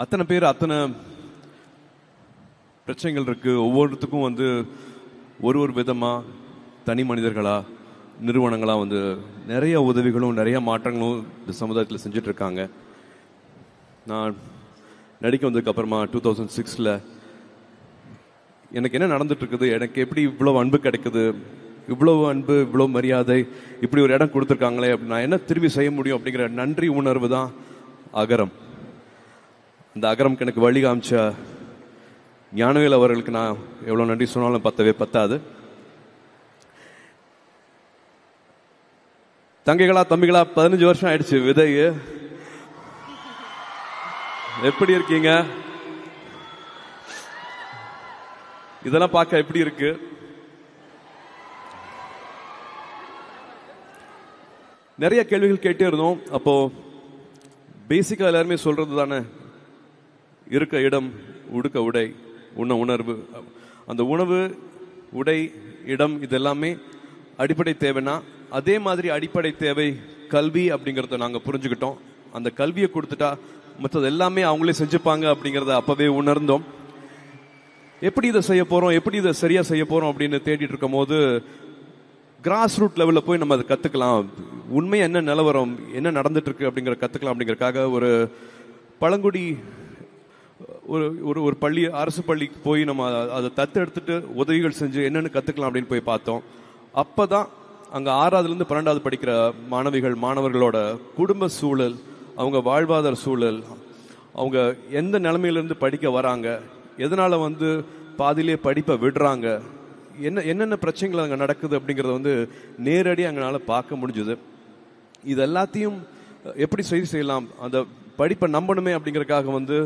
அத்தனை பேர் அத்தனை பிரச்சனைகள் இருக்கு. ஒவ்வொருத்துக்கும் வந்து ஒரு விதமா தனி மனிதர்களா நிறுவனங்களா வந்து நிறைய உதவிகளும் நிறைய மாற்றங்களும் இந்த சமுதாயத்தில் செஞ்சுட்டு இருக்காங்க. நான் நடிக்க வந்ததுக்கு அப்புறமா 2006 எனக்கு என்ன நடந்துட்டு இருக்குது, எனக்கு எப்படி இவ்வளவு அன்பு கிடைக்குது, இவ்வளவு அன்பு இவ்வளவு மரியாதை, இப்படி ஒரு இடம் கொடுத்துருக்காங்களே, நான் என்ன திரும்பி செய்ய முடியும் அப்படிங்கிற நன்றி உணர்வு தான் அகரம். அந்த அகரம்க்கு எனக்கு வழி காமிச்ச ஞானவேல் அவர்களுக்கு நான் எவ்வளவு நன்றி சொன்னாலும் பத்தாது. தங்கைகளா தம்பிகளா 15 வருஷம் ஆயிடுச்சு விதை. எப்படி இருக்கீங்க? இதெல்லாம் பார்க்க எப்படி இருக்கு? நிறைய கேள்விகள் கேட்டே இருந்தோம். அப்போ பேசிக்கா எல்லாருமே சொல்றது தானே, இருக்க இடம், உடுக்க உடை, உண்ண உணர்வு. அந்த உணவு, உடை, இடம் இதெல்லாமே அடிப்படை தேவைன்னா அதே மாதிரி அடிப்படை தேவை கல்வி அப்படிங்கறத நாங்க புரிஞ்சுக்கிட்டோம். அந்த கல்வியை கொடுத்துட்டா மற்றது எல்லாமே அவங்களே செஞ்சுப்பாங்க அப்படிங்கறத அப்பவே உணர்ந்தோம். எப்படி இதை செய்ய போறோம், எப்படி இதை சரியா செய்ய போறோம் அப்படின்னு தேடிட்டு இருக்கும் போது கிராஸ் ரூட் லெவல்ல போய் நம்ம அதை கத்துக்கலாம், உண்மையா என்ன நிலவரம், என்ன நடந்துட்டு இருக்கு அப்படிங்கிற கத்துக்கலாம் அப்படிங்கறதுக்காக ஒரு பழங்குடி ஒரு பள்ளி, அரசு பள்ளிக்கு போய் நம்ம அதை தத்தெடுத்துட்டு உதவிகள் செஞ்சு என்னன்னு கத்துக்கலாம் அப்படின்னு போய் பார்த்தோம். அப்பதான் அங்க 6ஆவதுல இருந்து 12ஆவது படிக்கிற மாணவர்களோட குடும்ப சூழல், அவங்க வாழ்வாதார சூழல், அவங்க எந்த நிலைமையிலிருந்து படிக்க வராங்க, எதனால வந்து பாதியிலே படிப்பை விடுறாங்க, என்னென்ன பிரச்சனைகள் அங்கே நடக்குது அப்படிங்கறத வந்து நேரடியாக அங்கனால பார்க்க முடிஞ்சுது. இது எல்லாத்தையும் எப்படி செய்யலாம், அந்த படிப்பை நம்பணுமே அப்படிங்கறதுக்காக வந்து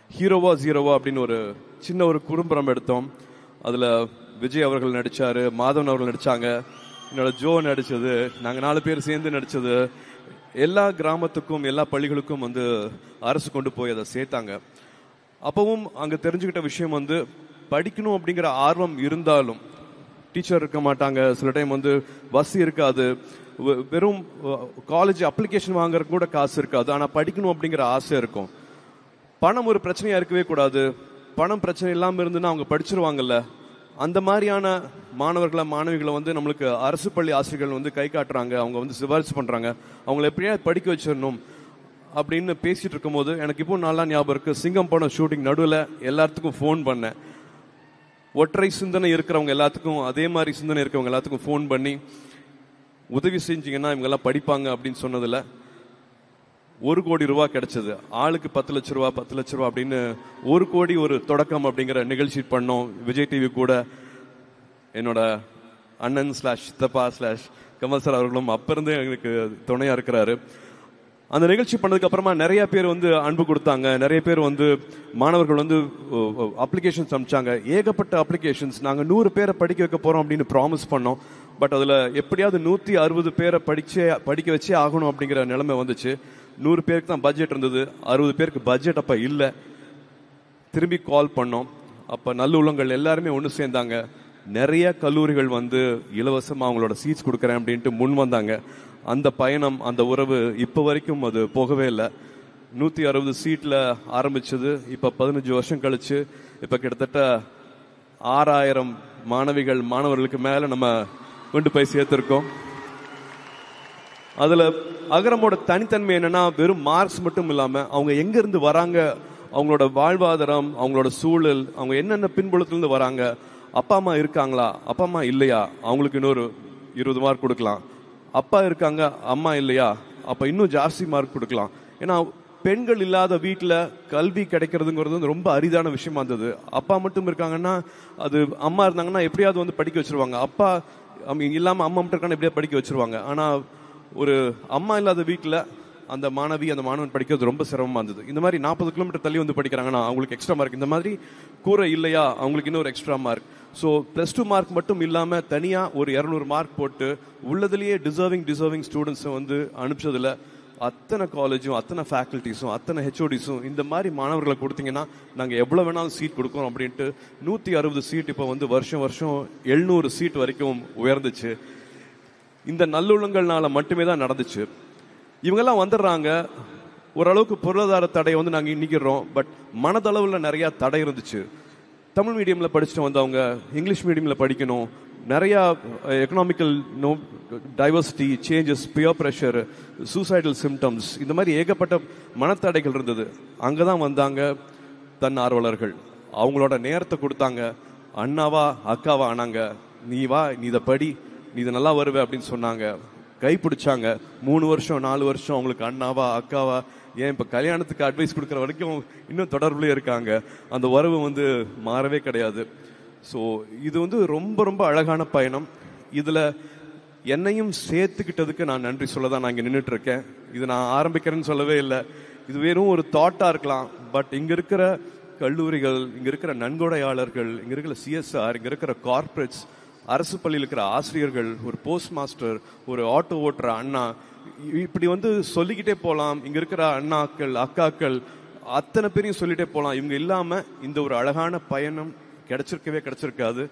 ஹீரோவா ஜீரோவா அப்படின்னு ஒரு சின்ன ஒரு குறும்படம் எடுத்தோம். அதுல விஜய் அவர்கள் நடிச்சாரு, மாதவன் அவர்கள் நடிச்சாங்க, என்னோட ஜோ நடிச்சது, நாங்க 4 பேர் சேர்ந்து நடிச்சது. எல்லா கிராமத்துக்கும் எல்லா பள்ளிகளுக்கும் வந்து அரசு கொண்டு போய் அதை சேர்த்தாங்க. அப்பவும் அங்க தெரிஞ்சுக்கிட்ட விஷயம் வந்து படிக்கணும் அப்படிங்கிற ஆர்வம் இருந்தாலும் டீச்சர் இருக்க மாட்டாங்க, சில டைம் வந்து பஸ் இருக்காது, வெறும் காலேஜ் அப்ளிகேஷன் வாங்குற கூட காசு இருக்காது, ஆனா படிக்கணும் அப்படிங்கிற ஆசை இருக்கும். பணம் ஒரு பிரச்சனையா இருக்கவே கூடாது, பணம் பிரச்சனை இல்லாம இருந்துன்னா அவங்க படிச்சிருவாங்கல்ல. அந்த மாதிரியான மாணவிகளை வந்து நம்மளுக்கு அரசு பள்ளி ஆசிரியர்கள் வந்து கை காட்டுறாங்க, அவங்க வந்து சிபாரிசு பண்றாங்க, அவங்களை எப்படியா படிக்க வச்சிடணும் அப்படின்னு பேசிட்டு இருக்கும் போது எனக்கு இப்போ நல்லா ஞாபகம் இருக்கு. சிங்கம் படம் ஷூட்டிங் நடுவில் எல்லாத்துக்கும் ஃபோன் பண்ணேன். ஒற்றை சிந்தனை இருக்கிறவங்க எல்லாத்துக்கும், அதே மாதிரி சிந்தனை இருக்கிறவங்க எல்லாத்துக்கும் ஃபோன் பண்ணி உதவி செஞ்சீங்கன்னா இவங்க எல்லாம் படிப்பாங்க அப்படின்னு சொன்னதுல 1 கோடி ரூபாய் கிடைச்சது. ஆளுக்கு 10 லட்ச ரூபா அப்படின்னு 1 கோடி ஒரு தொடக்கம் அப்படிங்கிற நிகழ்ச்சி பண்ணோம். விஜய் டிவி கூட என்னோட அண்ணன் /சித்தப்பா கமல் சார் அவர்களும் அப்ப இருந்து எங்களுக்கு துணையா இருக்கிறாரு. அந்த நிகழ்ச்சி பண்ணதுக்கு அப்புறமா நிறைய பேர் வந்து அன்பு கொடுத்தாங்க, நிறைய பேர் வந்து மாணவர்கள் வந்து அப்ளிகேஷன்ஸ் அனுப்பிச்சாங்க, ஏகப்பட்ட அப்ளிகேஷன்ஸ். நாங்க 100 பேரை படிக்க வைக்க போறோம் அப்படின்னு ப்ராமிஸ் பண்ணோம். பட் அதுல எப்படியாவது 160 பேரை படிக்க வச்சே ஆகணும் அப்படிங்கிற நிலைமை வந்துச்சு. 100 பேருக்கு தான் பட்ஜெட் இருந்தது, 60 பேருக்கு பட்ஜெட் அப்ப இல்ல. திரும்பி கால் பண்ணோம். அப்ப நல்லுள்ளங்கள் எல்லாருமே ஒண்ணு சேர்ந்தாங்க. நிறைய கல்லூரிகள் வந்து இலவசமா அவங்களோட சீட்ஸ் கொடுக்கறேன் அப்படின்ட்டு முன் வந்தாங்க. அந்த பயணம், அந்த உறவு இப்ப வரைக்கும் அது போகவே இல்லை. 160 சீட்ல ஆரம்பிச்சது இப்ப 15 வருஷம் கழிச்சு இப்ப கிட்டத்தட்ட 6000 மாணவர்களுக்கு மேல நம்ம கொண்டு போய் சேர்த்திருக்கோம். அதுல அகரமோட தனித்தன்மை என்னன்னா, வெறும் மார்க்ஸ் மட்டும் இல்லாம அவங்க எங்க இருந்து வராங்க, அவங்களோட வாழ்வாதாரம், அவங்களோட சூழல், அவங்க என்னென்ன பின்புலத்திலிருந்து வராங்க, அப்பா அம்மா இருக்காங்களா, அப்பா அம்மா இல்லையா, அவங்களுக்கு இன்னொரு 20 மார்க் கொடுக்கலாம், அப்பா இருக்காங்க அம்மா இல்லையா, அப்ப இன்னும் ஜாஸ்தி மார்க் கொடுக்கலாம். ஏன்னா பெண்கள் இல்லாத வீட்டுல கல்வி கிடைக்கிறதுங்கிறது வந்து ரொம்ப அரிதான விஷயமா இருந்தது. அப்பா மட்டும் இருக்காங்கன்னா, அது அம்மா இருந்தாங்கன்னா எப்படியாவது வந்து படிக்க வச்சிருவாங்க, அப்பா இல்லாம அம்மா மட்டும் இருக்காங்கன்னா எப்படியாவது படிக்க வச்சிருவாங்க. ஆனா ஒரு அம்மா இல்லாத வீட்டுல அந்த மாணவன் படிக்கிறது ரொம்ப சிரமமா இருந்தது. இந்த மாதிரி 40 கிலோமீட்டர் தள்ளி வந்து படிக்கிறாங்கன்னா அவங்களுக்கு எக்ஸ்ட்ரா மார்க், இந்த மாதிரி கூரை இல்லையா அவங்களுக்கு இன்னொரு எக்ஸ்ட்ரா மார்க். ஸோ +2 மார்க் மட்டும் இல்லாம தனியா ஒரு 200 மார்க் போட்டு உள்ளதுலயே டிசர்விங் ஸ்டூடெண்ட்ஸை வந்து அனுப்பிச்சதுல அத்தனை காலேஜும், அத்தனை ஃபேக்கல்டிஸும், அத்தனை ஹெச்ஓடிஸும் இந்த மாதிரி மாணவர்களை கொடுத்தீங்கன்னா நாங்க எவ்வளவு வேணாலும் சீட் கொடுக்கறோம் அப்படின்ட்டு 160 சீட் இப்ப வந்து வருஷம் 700 சீட் வரைக்கும் உயர்ந்துச்சு. இந்த நல்லுள்ளங்கள்னால மட்டுமே தான் நடந்துச்சு. இவங்கெல்லாம் வந்துடுறாங்க, ஓரளவுக்கு பொருளாதார தடையை வந்து நாங்கள் இன்னிக்கிறோம். பட் மனதளவில் நிறையா தடை இருந்துச்சு. தமிழ் மீடியமில் படிச்சுட்டு வந்தவங்க இங்கிலீஷ் மீடியமில் படிக்கணும், நிறையா economical diversity changes, peer pressure, suicidal symptoms, இந்த மாதிரி ஏகப்பட்ட மனத்தடைகள் இருந்தது. அங்கே தான் வந்தாங்க தன்னார்வலர்கள். அவங்களோட நேரத்தை கொடுத்தாங்க, அண்ணாவா அக்காவா ஆனாங்க. நீ வா, நீ இதை படி, நீ இதை நல்லா வருவே அப்படின்னு சொன்னாங்க. கை பிடிச்சாங்க. 3 வருஷம் 4 வருஷம் அவங்களுக்கு அண்ணாவா அக்காவா, ஏன் இப்போ கல்யாணத்துக்கு அட்வைஸ் கொடுக்குற வரைக்கும் இன்னும் தொடர்புலேயே இருக்காங்க. அந்த உறவு வந்து மாறவே கிடையாது. ஸோ இது வந்து ரொம்ப ரொம்ப அழகான பயணம். இதில் என்னையும் சேர்த்துக்கிட்டதுக்கு நான் நன்றி சொல்ல தான் நான் இங்கே நின்றுட்டு இருக்கேன். இது நான் ஆரம்பிக்கிறேன்னு சொல்லவே இல்லை. இது வெறும் ஒரு தாட்டாக இருக்கலாம். பட் இங்கே இருக்கிற கல்லூரிகள், இங்கே இருக்கிற நன்கொடையாளர்கள், இங்கே இருக்கிற சிஎஸ்ஆர், இங்கே இருக்கிற கார்ப்பரேட்ஸ், அரசு பள்ளியில் இருக்கிற ஆசிரியர்கள், ஒரு போஸ்ட் மாஸ்டர், ஒரு ஆட்டோ ஓட்டுற அண்ணா, இப்படி வந்து சொல்லிக்கிட்டே போகலாம். இங்கே இருக்கிற அண்ணாக்கள் அக்காக்கள் அத்தனை பேரையும் சொல்லிட்டே போகலாம். இவங்க இல்லாமல் இந்த ஒரு அழகான பயணம் கிடைச்சிருக்காது.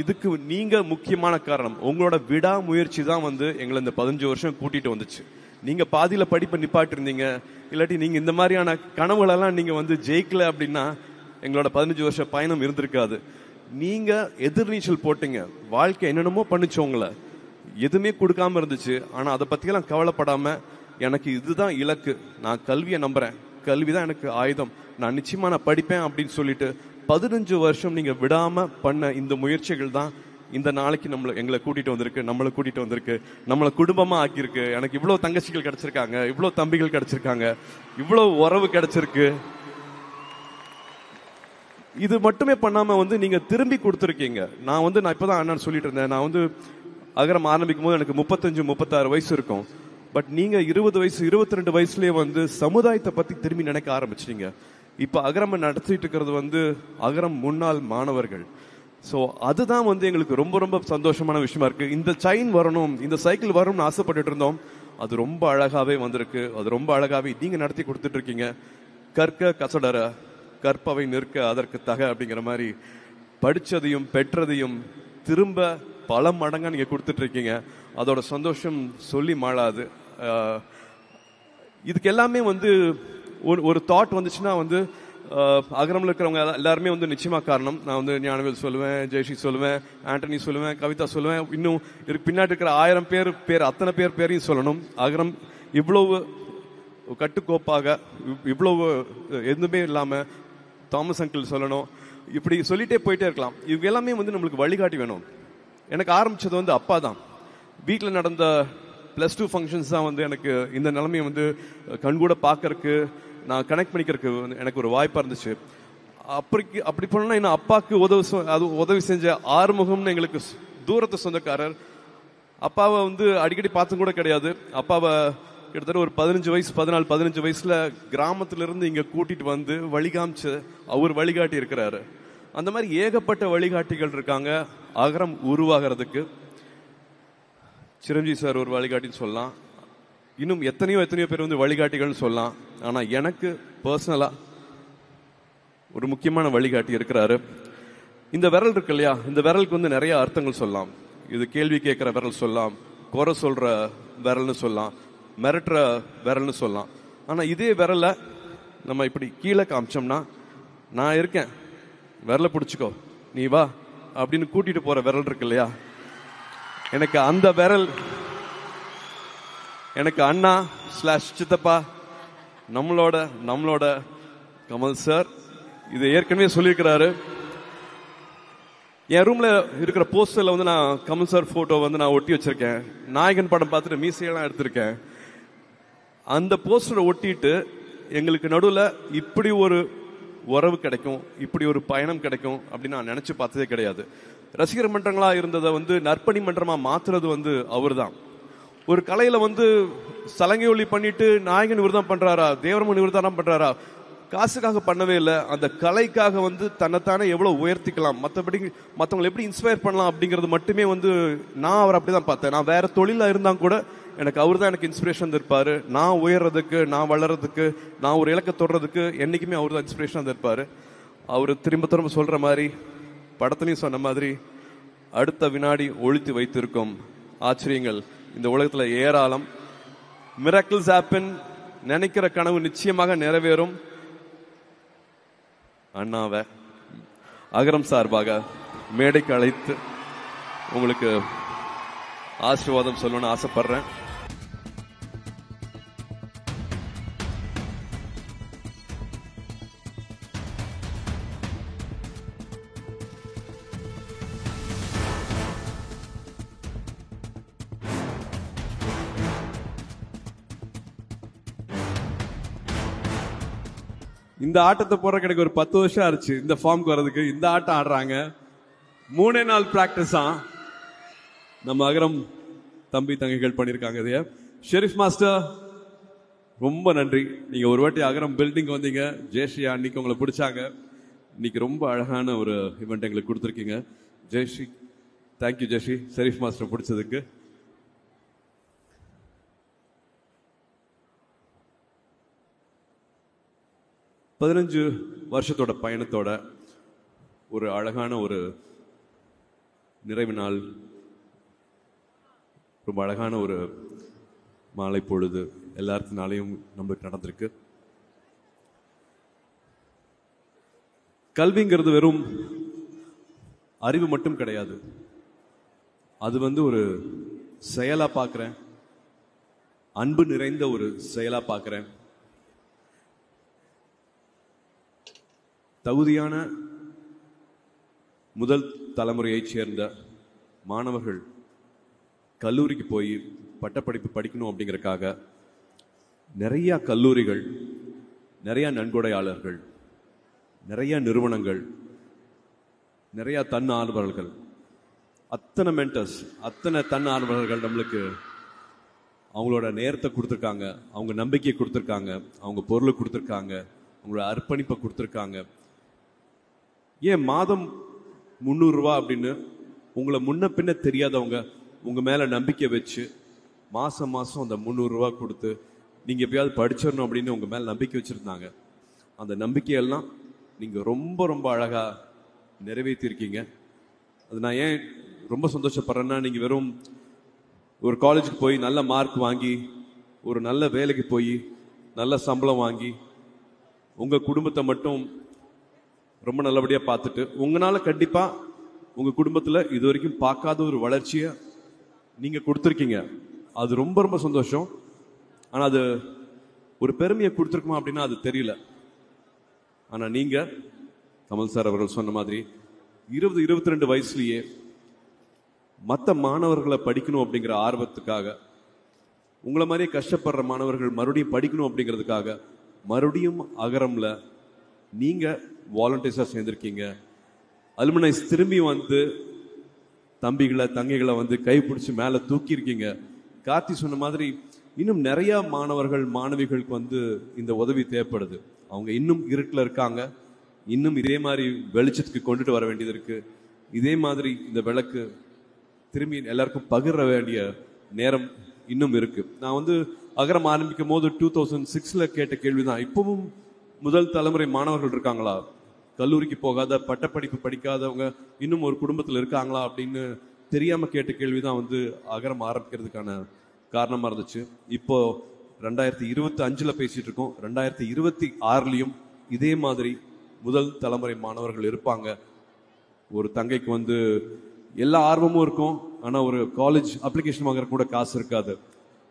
இதுக்கு நீங்க முக்கியமான காரணம். உங்களோட விடாமுயற்சி தான் வந்து எங்களை இந்த 15 வருஷம் கூட்டிட்டு வந்துச்சு. நீங்க பாதியில படிப்பை நிப்பாட்டி இருந்தீங்க, இல்லாட்டி நீங்க இந்த மாதிரியான கனவுகளெல்லாம் நீங்க வந்து ஜெயிக்கல அப்படின்னா எங்களோட 15 வருஷம் பயணம் இருந்திருக்காது. நீங்க எதிர்நீச்சல் போட்டீங்க. வாழ்க்கை என்னென்னமோ பண்ணிச்சு, உங்களை எதுவுமே கொடுக்காம இருந்துச்சு. ஆனா அதை பத்தியெல்லாம் கவலைப்படாம எனக்கு இதுதான் இலக்கு, நான் கல்வியை நம்புறேன், கல்விதான் எனக்கு ஆயுதம், நான் நிச்சயமா நான் படிப்பேன் அப்படின்னு சொல்லிட்டு 15 வருஷம் நீங்க விடாம பண்ண இந்த முயற்சிகள் தான் இந்த நாளைக்கு எங்களை கூட்டிட்டு வந்திருக்கு, நம்மளை குடும்பமா ஆக்கியிருக்கு. எனக்கு இவ்வளவு தங்கச்சிகள் கிடைச்சிருக்காங்க, இவ்வளவு தம்பிகள் கிடைச்சிருக்காங்க, இவ்வளவு உறவு கிடைச்சிருக்கு. இது மட்டுமே பண்ணாம வந்து நீங்க திரும்பி கொடுத்துருக்கீங்க. நான் இப்பதான் அண்ணன் சொல்லிட்டு இருந்தேன், நான் வந்து அகரம் ஆரம்பிக்கும் போது எனக்கு 35-36 வயசு இருக்கும். பட் நீங்க 20 வயசு 22 வயசுலயே வந்து சமுதாயத்தை பத்தி திரும்பி நினைக்க ஆரம்பிச்சிட்டீங்க. இப்ப அகரம் நடத்திட்டு இருக்கிறது வந்து அகரம் முன்னாள் மாணவர்கள். ஸோ அதுதான் வந்து எங்களுக்கு ரொம்ப ரொம்ப சந்தோஷமான விஷயமா இருக்கு. இந்த செயின் வரணும், இந்த சைக்கிள் வரணும்னு ஆசைப்பட்டுட்டு இருந்தோம். அது ரொம்ப அழகாவே வந்திருக்கு. அது ரொம்ப அழகாவே நீங்க நடத்தி கொடுத்துட்டு இருக்கீங்க. கற்க கசடர கற்பவை நிற்க அதற்கு தக அப்படிங்கிற மாதிரி படிச்சதையும் பெற்றதையும் திரும்ப பல மடங்கா நீங்க கொடுத்துட்டு இருக்கீங்க. அதோட சந்தோஷம் சொல்லி மாளாது. இதுக்கு எல்லாமே வந்து ஒரு தாட் வந்துச்சுன்னா வந்து அகரம்ல இருக்கிறவங்க எல்லாருமே வந்து நிச்சயமா காரணம். நான் வந்து ஞானவேல் சொல்லுவேன், ஜெயஸ்ரீ சொல்லுவேன், ஆண்டனி சொல்லுவேன், கவிதா சொல்லுவேன், இன்னும் பின்னாடி இருக்கிற 1000 பேர் அத்தனை பேரையும் சொல்லணும். அகரம் இவ்வளவு கட்டுக்கோப்பாக, இவ்வளவு எதுவுமே இல்லாம தாமஸ் அங்கிள் சொல்லணும். இப்படி சொல்லிட்டே போயிட்டே இருக்கலாம். இவங்க எல்லாமே வந்து நம்மளுக்கு வழிகாட்டி வேணும். எனக்கு ஆரம்பிச்சது வந்து அப்பா தான். வீட்டில் நடந்த +2 ஃபங்க்ஷன்ஸ் தான் வந்து எனக்கு இந்த நிலைமையை வந்து கண்கூட பார்க்கறதுக்கு, நான் கனெக்ட் பண்ணிக்கிறதுக்கு எனக்கு ஒரு வாய்ப்பாக இருந்துச்சு. அப்படி பண்ணா இன்னும் அப்பாவுக்கு உதவி செஞ்ச ஆறுமுகம்னு எங்களுக்கு தூரத்து சொந்தக்காரர். அப்பாவை வந்து அடிக்கடி பார்த்து கூட கிடையாது. அப்பாவை கிட்டத்தட்ட ஒரு 14-15 வயசுல கிராமத்திலிருந்து இங்க கூட்டிட்டு வந்து வழிகாமிச்சு அவர் வழிகாட்டி இருக்கிறாரு. அந்த மாதிரி ஏகப்பட்ட வழிகாட்டிகள் இருக்காங்க அகரம் உருவாகிறதுக்கு. சிரஞ்சீவி சார் ஒரு வழிகாட்டின்னு சொல்லலாம். இன்னும் எத்தனையோ பேர் வந்து வழிகாட்டிகள்னு சொல்லலாம். ஆனா எனக்கு பர்சனலா ஒரு முக்கியமான வழிகாட்டி இருக்கிறாரு. இந்த விரல் இருக்கு இல்லையா, இந்த விரலுக்கு வந்து நிறைய அர்த்தங்கள் சொல்லலாம். இது கேள்வி கேட்கிற விரல் சொல்லலாம், குறை சொல்ற விரல்னு சொல்லலாம், மிரட்டுற விரல்னு சொல்லலாம். ஆனா இதே விரல நம்ம இப்படி கீழே காமிச்சோம்னா, நான் இருக்கேன், விரலை பிடிச்சிக்கோ, நீ வா அப்படின்னு கூட்டிட்டு போற விரல் இருக்கு இல்லையா, எனக்கு அந்த விரல், எனக்கு அண்ணா / சித்தப்பா நம்மளோட கமல் சார் இது ஏற்கனவே சொல்லியிருக்கிறாரு. என் ரூம்ல இருக்கிற போஸ்டர்ல வந்து நான் கமல் சார் போட்டோ வந்து நான் ஒட்டி வச்சிருக்கேன். நாயகன் படம் பார்த்துட்டு மீசையெல்லாம் எடுத்திருக்கேன். அந்த போஸ்டரை ஒட்டிட்டு எங்களுக்கு நடுவில் இப்படி ஒரு உறவு கிடைக்கும், இப்படி ஒரு பயணம் கிடைக்கும் அப்படின்னு நான் நினைச்சு பார்த்ததே கிடையாது. ரசிகர் மன்றங்களா இருந்ததை வந்து நற்பணி மன்றமா மாத்துறது வந்து அவர் தான். ஒரு கலையில வந்து சலங்கை ஒளி பண்ணிட்டு நாயகன் இவர் தான் பண்றாரா, தேவரமன் இவர் தான் பண்றாரா, காசுக்காக பண்ணவே இல்லை. அந்த கலைக்காக வந்து தன்னைத்தானே எவ்வளவு உயர்த்திக்கலாம், மற்றபடி மற்றவங்களை எப்படி இன்ஸ்பயர் பண்ணலாம் அப்படிங்கிறது மட்டுமே வந்து நான் அவர் அப்படிதான் பார்த்தேன். நான் வேற தொழிலா இருந்தா கூட எனக்கு அவர் தான் எனக்கு இன்ஸ்பிரேஷன் இருப்பாரு. நான் உயர்றதுக்கு, நான் வளர்றதுக்கு, நான் ஒரு இலக்கை தொடுறதுக்கு என்னைக்குமே அவர் தான் இன்ஸ்பிரேஷன் இருப்பாரு. அவர் திரும்ப சொல்ற மாதிரி, படத்துலையும் சொன்ன மாதிரி, அடுத்த வினாடி ஒழித்து வைத்திருக்கும் ஆச்சரியங்கள் இந்த உலகத்துல ஏராளம். மிராக்கிள்ஸ் ஹேப்பன், நினைக்கிற கனவு நிச்சயமாக நிறைவேறும். அண்ணாவை அகரம் சார்பாக மேடைக்கு அழைத்து உங்களுக்கு ஆசீர்வாதம் சொல்லணும்னு ஆசைப்படுறேன். இந்த ஆட்டத்தை போறதுக்கு எனக்கு ஒரு 10 வருஷம் ஆச்சு இந்த ஃபார்முக்கு வர்றதுக்கு. இந்த ஆட்டம் ஆடுறாங்க, 3 நாள் பிராக்டிஸா நம்ம அகரம் தம்பி தங்கைகள் பண்ணிருக்காங்க. இதைய ஷெரீப் மாஸ்டர் ரொம்ப நன்றி. நீங்க ஒரு வாட்டி அகரம் பில்டிங் வந்தீங்க, ஜெயஸ்ரீ அன்னைக்கு உங்களை பிடிச்சாங்க. இன்னைக்கு ரொம்ப அழகான ஒரு இவெண்ட் எங்களுக்கு கொடுத்துருக்கீங்க. ஜெயஸ்ரீ, தேங்க்யூ ஜெயஸ்ரீ, ஷெரீப் மாஸ்டர் பிடிச்சதுக்கு. பதினஞ்சு வருஷத்தோட பயணத்தோட ஒரு அழகான ஒரு நிறைவு நாள், ரொம்ப அழகான ஒரு மாலை பொழுது எல்லாத்தினாலையும் நம்மளுக்கு நடந்திருக்கு. கல்விங்கிறது வெறும் அறிவு மட்டும் கிடையாது, அது ஒரு செயலா பார்க்கிறேன், அன்பு நிறைந்த ஒரு செயலா பார்க்கிறேன். தகுதியான முதல் தலைமுறையைச் சேர்ந்த மாணவர்கள் கல்லூரிக்கு போய் பட்டப்படிப்பு படிக்கணும் அப்படிங்கறக்காக நிறைய கல்லூரிகள், நிறைய நன்கொடையாளர்கள், நிறைய நிறுவனங்கள், நிறைய தன்னார்வலர்கள், அத்தனை மென்டர்ஸ், அத்தனை தன்னார்வலர்கள் நம்மளுக்கு அவங்களோட நேரத்தை கொடுத்துருக்காங்க, அவங்க நம்பிக்கையை கொடுத்துருக்காங்க, அவங்க பொருளை கொடுத்துருக்காங்க, அவங்களோட அர்ப்பணிப்பை கொடுத்துருக்காங்க. ஏன் மாதம் 300 ரூபா அப்படின்னு உங்களை முன்ன பின்ன தெரியாதவங்க உங்க மேல நம்பிக்கை வச்சு மாசம் மாசம் அந்த 300 ரூபா கொடுத்து நீங்க எப்பயாவது படிச்சிடணும் அப்படின்னு உங்க மேல நம்பிக்கை வச்சிருந்தாங்க. அந்த நம்பிக்கையெல்லாம் நீங்க ரொம்ப ரொம்ப அழகா நிறைவேற்றிருக்கீங்க. அது நான் ஏன் ரொம்ப சந்தோஷப்படுறேன்னா, நீங்க வெறும் ஒரு காலேஜுக்கு போய் நல்ல மார்க் வாங்கி ஒரு நல்ல வேலைக்கு போய் நல்ல சம்பளம் வாங்கி உங்க குடும்பத்தை மட்டும் ரொம்ப நல்லபடியா பார்த்துட்டு உங்களால கண்டிப்பா உங்க குடும்பத்துல இது வரைக்கும் பார்க்காத ஒரு வளர்ச்சியை நீங்க கொடுத்துருக்கீங்க. அது ரொம்ப ரொம்ப சந்தோஷம். ஆனா அது ஒரு பெருமையை கொடுத்துருக்குமா அப்படின்னா அது தெரியல. ஆனா நீங்க கமல் சார் அவர்கள் சொன்ன மாதிரி 20-22 வயசுலயே மற்ற மாணவர்களை படிக்கணும் அப்படிங்கிற ஆர்வத்துக்காக, உங்களை மாதிரியே கஷ்டப்படுற மாணவர்கள் மறுபடியும் படிக்கணும் அப்படிங்கிறதுக்காக மறுபடியும் அகரம்ல நீங்க வாலண்டியர்ஸா சேர்ந்திருக்கீங்க. அலுமினைஸ் திரும்பி தம்பிகளை தங்கைகளை கைப்பிடிச்சு மேல தூக்கி இருக்கீங்க. கார்த்தி சொன்ன மாதிரி இன்னும் நிறைய மாணவர்கள் மாணவிகளுக்கு இந்த உதவி தேவைப்படுது. அவங்க இன்னும் இருட்டில் இருக்காங்க, இன்னும் இதே மாதிரி வெளிச்சத்துக்கு கொண்டுட்டு வர வேண்டியது இருக்கு. இதே மாதிரி இந்த விளக்கு திரும்பி எல்லாருக்கும் பகிர வேண்டிய நேரம் இன்னும் இருக்கு. நான் அகரம் ஆரம்பிக்கும் போது 2006 கேட்ட கேள்விதான், இப்பவும் முதல் தலைமுறை மாணவர்கள் இருக்காங்களா, கல்லூரிக்கு போகாத பட்டப்படிப்பு படிக்காதவங்க இன்னும் ஒரு குடும்பத்தில் இருக்காங்களா அப்படின்னு தெரியாம கேட்ட கேள்விதான் அகரம் ஆரம்பிக்கிறதுக்கான காரணமா இருந்துச்சு. இப்போ 2025 பேசிட்டு இருக்கோம். 2026 இதே மாதிரி முதல் தலைமுறை மாணவர்கள் இருப்பாங்க. ஒரு தங்கைக்கு எல்லா ஆர்வமும் இருக்கும், ஆனா ஒரு காலேஜ் அப்ளிகேஷன் வாங்குற கூட காசு இருக்காது.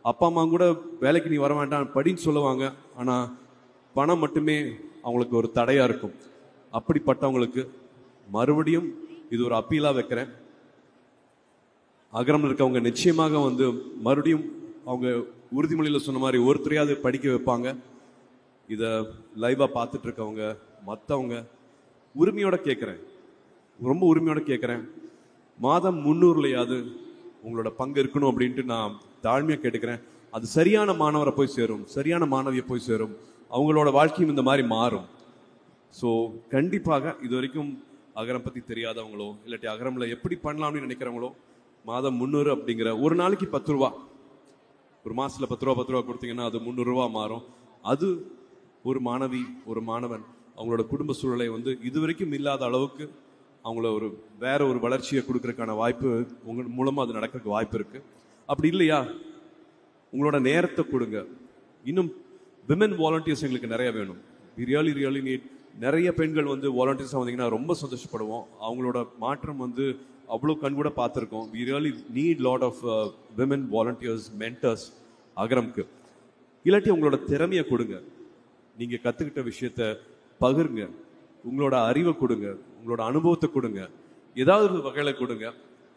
அப்பா அம்மா கூட வேலைக்கு நீ வர வேண்டாம் படின்னு சொல்லுவாங்க, ஆனா பணம் மட்டுமே அவங்களுக்கு ஒரு தடையா இருக்கும். அப்படிப்பட்டவங்களுக்கு மறுபடியும் இது ஒரு அப்பீலா வைக்கிறேன். அகரம் இருக்கவங்க நிச்சயமாக மறுபடியும் அவங்க உறுதிமொழியில சொன்ன மாதிரி ஒருத்தரையாவது படிக்க வைப்பாங்க. இத லைவா பார்த்துட்டு இருக்கவங்க மற்றவங்க உரிமையோட கேட்கிறேன், ரொம்ப உரிமையோட கேட்கிறேன், மாதம் 300லயாவது உங்களோட பங்கு இருக்கணும் அப்படின்ட்டு நான் தாழ்மையா கேட்டுக்கிறேன். அது சரியான மாணவரை போய் சேரும், சரியான மாணவியை போய் சேரும், அவங்களோட வாழ்க்கையும் இந்த மாதிரி மாறும். ஸோ கண்டிப்பாக இது வரைக்கும் அகரம் பத்தி தெரியாதவங்களோ இல்லாட்டி அகரம்ல எப்படி பண்ணலாம்னு நினைக்கிறவங்களோ மாதம் 300 அப்படிங்கிற ஒரு நாளைக்கு 10 ரூபா, ஒரு மாசத்துல 10 ரூபா கொடுத்தீங்கன்னா அது 300 ரூபா மாறும். அது ஒரு மாணவி ஒரு மாணவன் அவங்களோட குடும்ப சூழலை இது வரைக்கும் இல்லாத அளவுக்கு அவங்கள வேற ஒரு வளர்ச்சியை கொடுக்கறதுக்கான வாய்ப்பு உங்க மூலமா அது நடக்கிறதுக்கு வாய்ப்பு இருக்கு. அப்படி இல்லையா, உங்களோட நேரத்தை கொடுங்க. இன்னும் விமன் வாலண்டியர்ஸ் எங்களுக்கு நிறைய வேணும். We really really need. நிறைய பெண்கள் வந்து வாலண்டியர்ஸாக வந்தீங்கன்னா ரொம்ப சந்தோஷப்படுவோம். அவங்களோட மாற்றம் வந்து அவ்வளோ கண் கூட பார்த்துருக்கோம். We really need lot of women volunteers, mentors அகரம்க்கு. இல்லாட்டி உங்களோட திறமையை கொடுங்க, நீங்கள் கற்றுக்கிட்ட விஷயத்த பகிருங்க, உங்களோட அறிவை கொடுங்க, உங்களோட அனுபவத்தை கொடுங்க, ஏதாவது ஒரு வகையில் கொடுங்க.